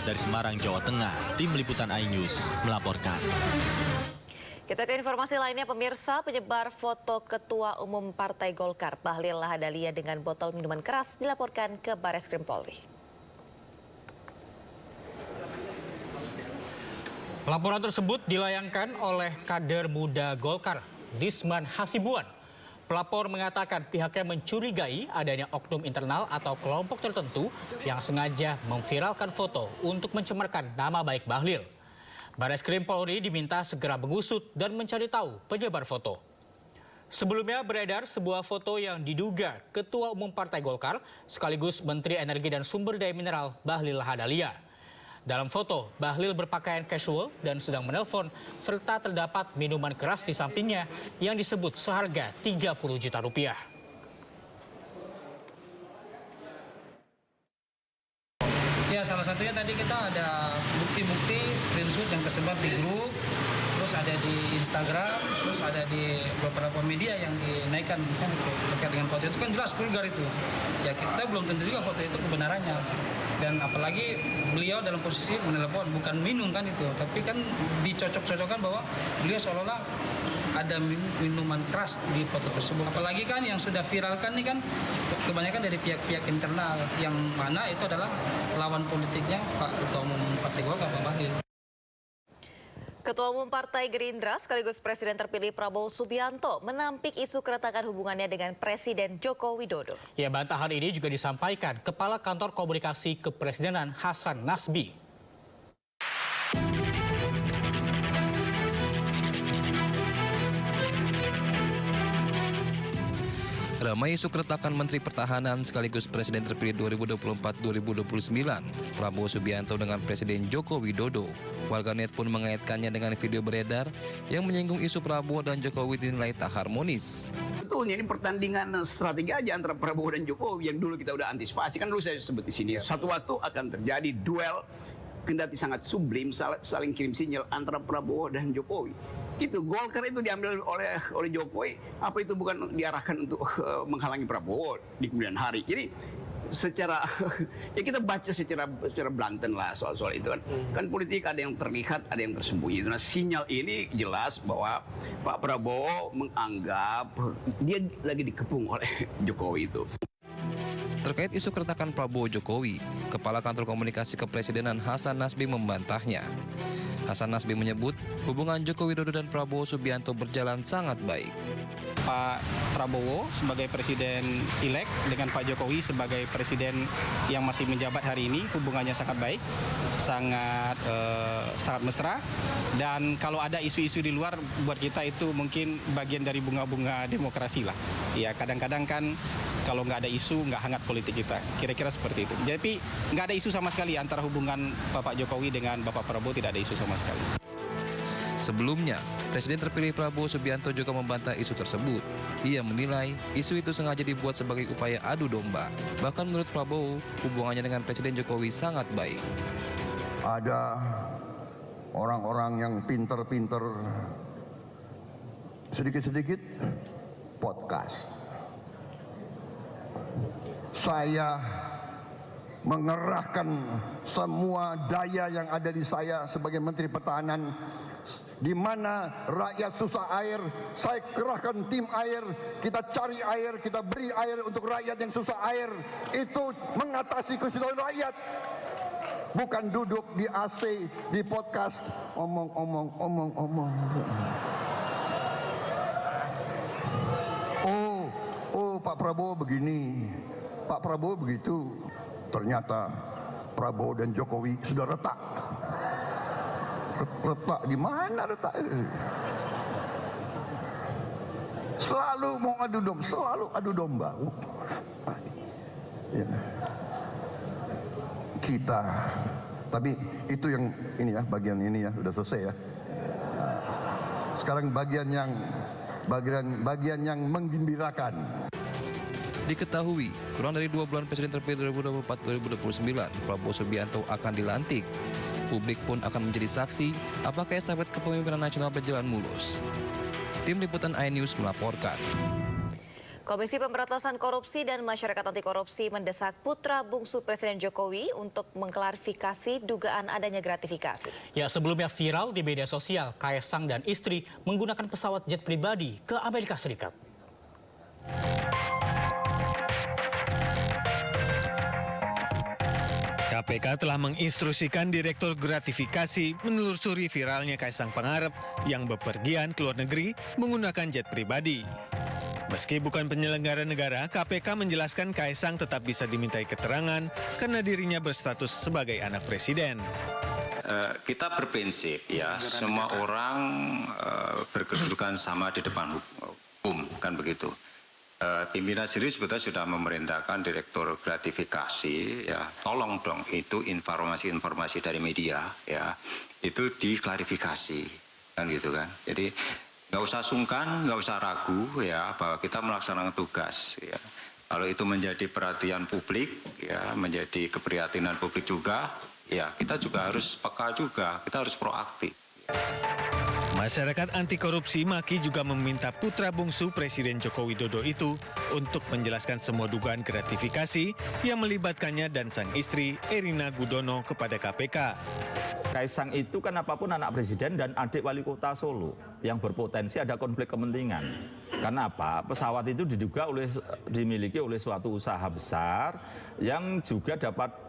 Dari Semarang, Jawa Tengah, Tim Liputan iNews melaporkan. Kita ke informasi lainnya, pemirsa, penyebar foto Ketua Umum Partai Golkar Bahlil Lahadalia dengan botol minuman keras dilaporkan ke Bareskrim Polri. Laporan tersebut dilayangkan oleh kader muda Golkar, Lisman Hasibuan. Pelapor mengatakan pihaknya mencurigai adanya oknum internal atau kelompok tertentu yang sengaja memviralkan foto untuk mencemarkan nama baik Bahlil. Bareskrim Polri diminta segera mengusut dan mencari tahu penyebar foto. Sebelumnya beredar sebuah foto yang diduga Ketua Umum Partai Golkar sekaligus Menteri Energi dan Sumber Daya Mineral Bahlil Lahadalia. Dalam foto, Bahlil berpakaian casual dan sedang menelpon serta terdapat minuman keras di sampingnya yang disebut seharga 30 juta rupiah. Ya, salah satunya tadi kita ada bukti-bukti screenshot yang tersebar di grup, terus ada di Instagram, terus ada di beberapa media yang dinaikkan kan terkait dengan foto itu kan jelas vulgar itu. Ya kita belum tentu juga foto itu kebenarannya. Dan apalagi beliau dalam posisi menelepon, bukan minum kan itu, tapi kan dicocok-cocokkan bahwa beliau seolah-olah ada minuman keras di foto tersebut. Apalagi kan yang sudah viralkan ini kan kebanyakan dari pihak-pihak internal, yang mana itu adalah lawan politiknya Pak Ketua Umum Partai Golkar, Pak Bahlil. Ketua Umum Partai Gerindra sekaligus Presiden terpilih Prabowo Subianto menampik isu keretakan hubungannya dengan Presiden Joko Widodo. Ya, bantahan ini juga disampaikan Kepala Kantor Komunikasi Kepresidenan Hasan Nasbi. Ramai isu keretakan Menteri Pertahanan sekaligus Presiden terpilih 2024-2029, Prabowo Subianto dengan Presiden Joko Widodo. Warganet pun mengaitkannya dengan video beredar yang menyinggung isu Prabowo dan Jokowi dinilai tak harmonis. Betul, ini pertandingan strategi aja antara Prabowo dan Jokowi yang dulu kita udah antisipasi. Kan dulu saya sebut di sini, satu waktu akan terjadi duel kendati sangat sublim, saling kirim sinyal antara Prabowo dan Jokowi. Itu Golkar itu diambil oleh Jokowi, apa itu bukan diarahkan untuk menghalangi Prabowo di kemudian hari. Jadi secara ya kita baca secara blanten lah soal itu kan. Kan politik ada yang terlihat, ada yang tersembunyi. Nah, sinyal ini jelas bahwa Pak Prabowo menganggap dia lagi dikepung oleh Jokowi itu. Terkait isu keretakan Prabowo-Jokowi, Kepala Kantor Komunikasi Kepresidenan Hasan Nasbi membantahnya. Hasan Nasbi menyebut hubungan Joko Widodo dan Prabowo Subianto berjalan sangat baik. Pak Prabowo sebagai presiden elek dengan Pak Jokowi sebagai presiden yang masih menjabat hari ini hubungannya sangat baik, sangat mesra. Dan kalau ada isu-isu di luar buat kita itu mungkin bagian dari bunga-bunga demokrasi lah. Ya kadang-kadang kan kalau nggak ada isu nggak hangat politik kita, kira-kira seperti itu. Jadi nggak ada isu sama sekali antara hubungan Bapak Jokowi dengan Bapak Prabowo, tidak ada isu sama sekali. Sebelumnya, Presiden terpilih Prabowo Subianto juga membantah isu tersebut. Ia menilai isu itu sengaja dibuat sebagai upaya adu domba. Bahkan menurut Prabowo, hubungannya dengan Presiden Jokowi sangat baik. Ada orang-orang yang pinter-pinter, sedikit-sedikit podcast. Saya mengerahkan semua daya yang ada di saya sebagai Menteri Pertahanan, di mana rakyat susah air, saya kerahkan tim air, kita cari air, kita beri air untuk rakyat yang susah air. Itu mengatasi kesusahan rakyat. Bukan duduk di AC, di podcast, omong. Oh, Pak Prabowo begini, Pak Prabowo begitu. Ternyata Prabowo dan Jokowi sudah retak. Retak di mana retak? Selalu mau adu domba, selalu adu domba. Ya. Kita, tapi itu yang ini ya, bagian ini ya, sudah selesai ya. Nah, sekarang bagian yang menggembirakan. Diketahui, kurang dari 2 bulan Presiden terpilih 2024-2029, Prabowo Subianto akan dilantik. Publik pun akan menjadi saksi apakah estafet kepemimpinan nasional berjalan mulus. Tim Liputan iNews melaporkan. Komisi Pemberantasan Korupsi dan Masyarakat Anti Korupsi mendesak putra bungsu Presiden Jokowi untuk mengklarifikasi dugaan adanya gratifikasi. Ya, sebelumnya viral di media sosial, Kaisang dan istri menggunakan pesawat jet pribadi ke Amerika Serikat. KPK telah menginstruksikan Direktur Gratifikasi menelusuri viralnya Kaisang Pangarep yang bepergian ke luar negeri menggunakan jet pribadi. Meski bukan penyelenggara negara, KPK menjelaskan Kaisang tetap bisa dimintai keterangan karena dirinya berstatus sebagai anak presiden. Kita berprinsip ya, semua orang berkedudukan sama di depan hukum, kan begitu. Pimpinan sendiri sebetulnya sudah memerintahkan Direktur Gratifikasi, ya tolong dong itu informasi-informasi dari media, ya itu diklarifikasi, kan gitu kan. Jadi nggak usah sungkan, nggak usah ragu, ya bahwa kita melaksanakan tugas, ya. Kalau itu menjadi perhatian publik, ya menjadi keprihatinan publik juga, ya kita juga harus peka juga, kita harus proaktif. Masyarakat anti korupsi Maki juga meminta putra bungsu Presiden Joko Widodo itu untuk menjelaskan semua dugaan gratifikasi yang melibatkannya dan sang istri Erina Gudono kepada KPK. Kaisang itu kan apapun anak presiden dan adik wali kota Solo yang berpotensi ada konflik kepentingan. Karena apa? Pesawat itu dimiliki oleh suatu usaha besar yang juga dapat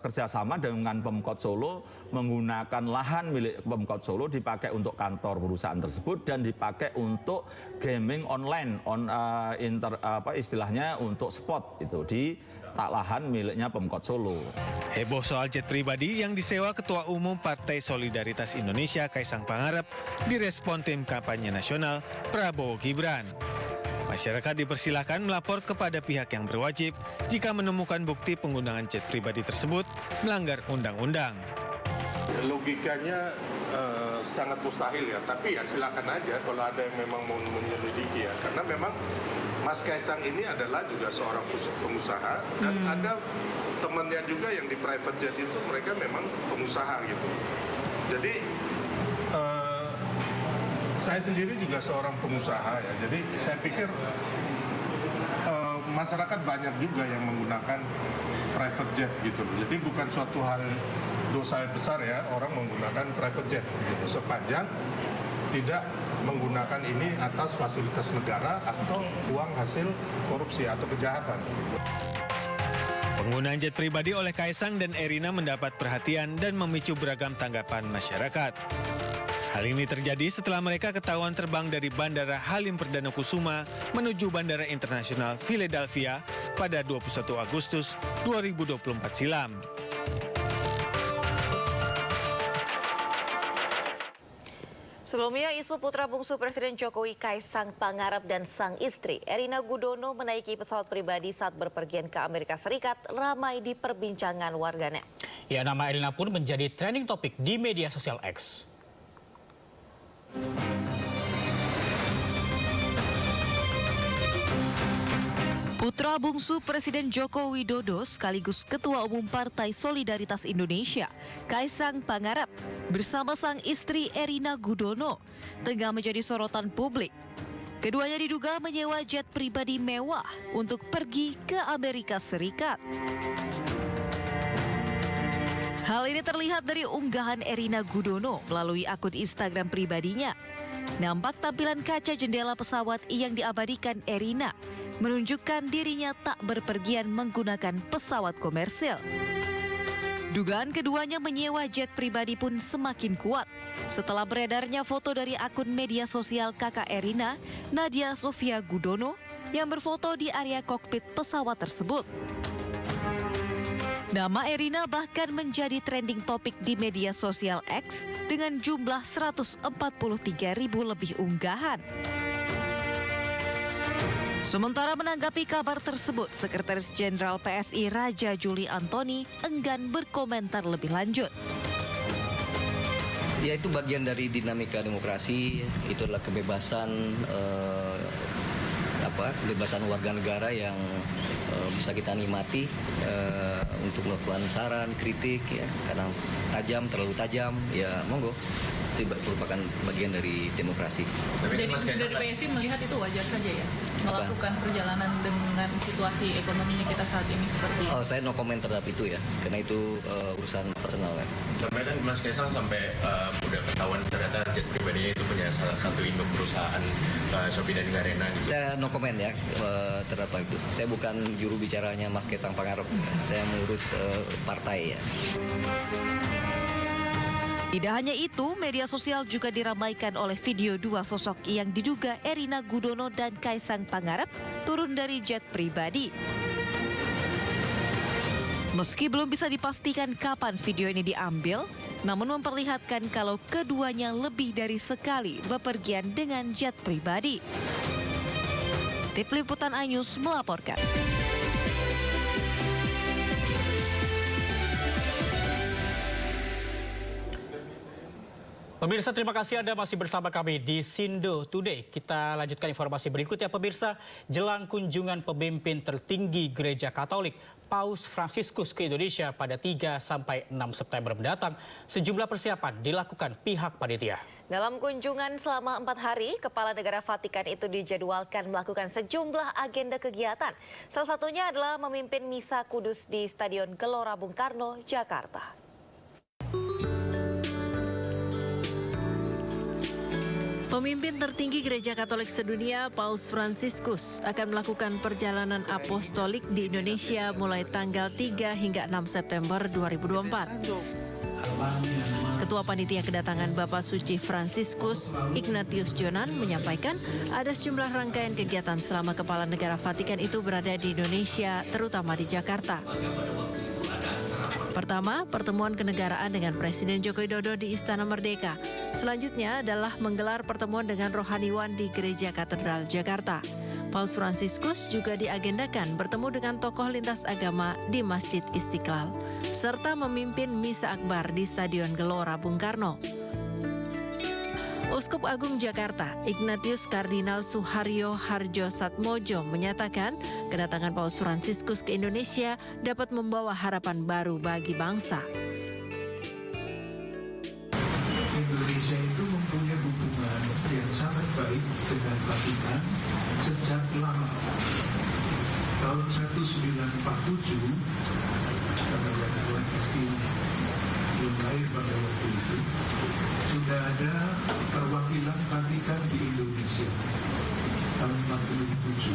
kerjasama dengan Pemkot Solo, menggunakan lahan milik Pemkot Solo dipakai untuk kantor perusahaan tersebut dan dipakai untuk gaming online, istilahnya untuk spot itu di lahan miliknya Pemkot Solo. Heboh soal jet pribadi yang disewa Ketua Umum Partai Solidaritas Indonesia Kaisang Pangarep direspon tim kampanye nasional Prabowo Gibran. Masyarakat dipersilakan melapor kepada pihak yang berwajib jika menemukan bukti penggunaan jet pribadi tersebut melanggar undang-undang. Logikanya sangat mustahil ya, tapi ya silakan aja kalau ada yang memang mau menyelidiki ya. Karena memang Mas Kaisang ini adalah juga seorang pengusaha dan ada temannya juga yang di private jet itu mereka memang pengusaha gitu. Jadi saya sendiri juga seorang pengusaha ya, jadi saya pikir masyarakat banyak juga yang menggunakan private jet gitu loh. Jadi bukan suatu hal dosa besar ya orang menggunakan private jet gitu, sepanjang tidak menggunakan ini atas fasilitas negara atau uang hasil korupsi atau kejahatan. Penggunaan jet pribadi oleh Kaisang dan Erina mendapat perhatian dan memicu beragam tanggapan masyarakat. Hal ini terjadi setelah mereka ketahuan terbang dari Bandara Halim Perdana Kusuma menuju Bandara Internasional Philadelphia pada 21 Agustus 2024 silam. Sebelumnya, isu putra bungsu Presiden Jokowi Kaisang Pangarep dan sang istri Erina Gudono menaiki pesawat pribadi saat berpergian ke Amerika Serikat ramai diperbincangan warganet. Ya, nama Erina pun menjadi trending topik di media sosial X. Putra bungsu Presiden Joko Widodo sekaligus Ketua Umum Partai Solidaritas Indonesia, Kaisang Pangarep, bersama sang istri Erina Gudono, tengah menjadi sorotan publik. Keduanya diduga menyewa jet pribadi mewah untuk pergi ke Amerika Serikat. Hal ini terlihat dari unggahan Erina Gudono melalui akun Instagram pribadinya. Nampak tampilan kaca jendela pesawat yang diabadikan Erina menunjukkan dirinya tak berpergian menggunakan pesawat komersil. Dugaan keduanya menyewa jet pribadi pun semakin kuat setelah beredarnya foto dari akun media sosial kakak Erina, Nadia Sofia Gudono, yang berfoto di area kokpit pesawat tersebut. Nama Erina bahkan menjadi trending topik di media sosial X dengan jumlah 143.000 lebih unggahan. Sementara menanggapi kabar tersebut, Sekretaris Jenderal PSI Raja Juli Antoni enggan berkomentar lebih lanjut. Ya, itu bagian dari dinamika demokrasi, itu adalah kebebasan kebebasan warga negara yang bisa kita nikmati untuk melakukan saran, kritik, ya, kadang tajam, terlalu tajam, ya monggo. Itu merupakan bagian dari demokrasi. Jadi dari PSI melihat itu wajar saja ya? Melakukan perjalanan dengan situasi ekonominya kita saat ini seperti ini? Saya no comment terhadap itu ya, karena itu urusan personal kan. Sampai kan Mas Kaisang sampai udah ketahuan ternyata jet pribadinya itu punya salah satu induk perusahaan Shopee dan Garena gitu. Saya no comment ya terhadap itu. Saya bukan juru bicaranya Mas Kaisang Pangarep, saya mengurus partai ya. Tidak hanya itu, media sosial juga diramaikan oleh video dua sosok yang diduga Erina Gudono dan Kaisang Pangarep turun dari jet pribadi. Meski belum bisa dipastikan kapan video ini diambil, namun memperlihatkan kalau keduanya lebih dari sekali bepergian dengan jet pribadi. Tim Liputan iNews melaporkan. Pemirsa, terima kasih Anda masih bersama kami di Sindo Today. Kita lanjutkan informasi berikutnya, pemirsa. Jelang kunjungan pemimpin tertinggi Gereja Katolik, Paus Fransiskus ke Indonesia pada 3 sampai 6 September mendatang, sejumlah persiapan dilakukan pihak panitia. Dalam kunjungan selama 4 hari, Kepala Negara Vatikan itu dijadwalkan melakukan sejumlah agenda kegiatan. Salah satunya adalah memimpin Misa Kudus di Stadion Gelora Bung Karno, Jakarta. Pemimpin tertinggi Gereja Katolik sedunia, Paus Fransiskus, akan melakukan perjalanan apostolik di Indonesia mulai tanggal 3 hingga 6 September 2024. Ketua Panitia Kedatangan Bapak Suci Fransiskus, Ignatius Jonan, menyampaikan ada sejumlah rangkaian kegiatan selama Kepala Negara Vatikan itu berada di Indonesia, terutama di Jakarta. Pertama, pertemuan kenegaraan dengan Presiden Joko Widodo di Istana Merdeka. Selanjutnya adalah menggelar pertemuan dengan rohaniwan di Gereja Katedral Jakarta. Paus Fransiskus juga diagendakan bertemu dengan tokoh lintas agama di Masjid Istiqlal, serta memimpin Misa Akbar di Stadion Gelora Bung Karno. Uskup Agung Jakarta, Ignatius Kardinal Suharyo Harjo Satmojo menyatakan kedatangan Paus Fransiskus ke Indonesia dapat membawa harapan baru bagi bangsa. Indonesia itu mempunyai hubungan yang sangat baik dengan Vatikan sejak lama. Tahun 1947, karena Tuhan Kristi belum lahir pada waktu itu, sudah ada perwakilan Vatikan di Indonesia tahun 47.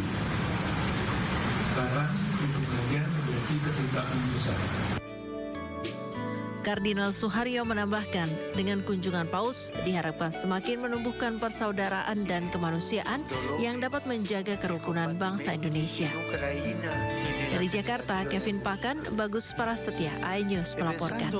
Sekarang hubungannya menjadi kedutaan besar. Kardinal Suharyo menambahkan, dengan kunjungan Paus diharapkan semakin menumbuhkan persaudaraan dan kemanusiaan yang dapat menjaga kerukunan bangsa Indonesia. Dari Jakarta, Kevin Pakan, Bagus Prasetya, iNews melaporkan.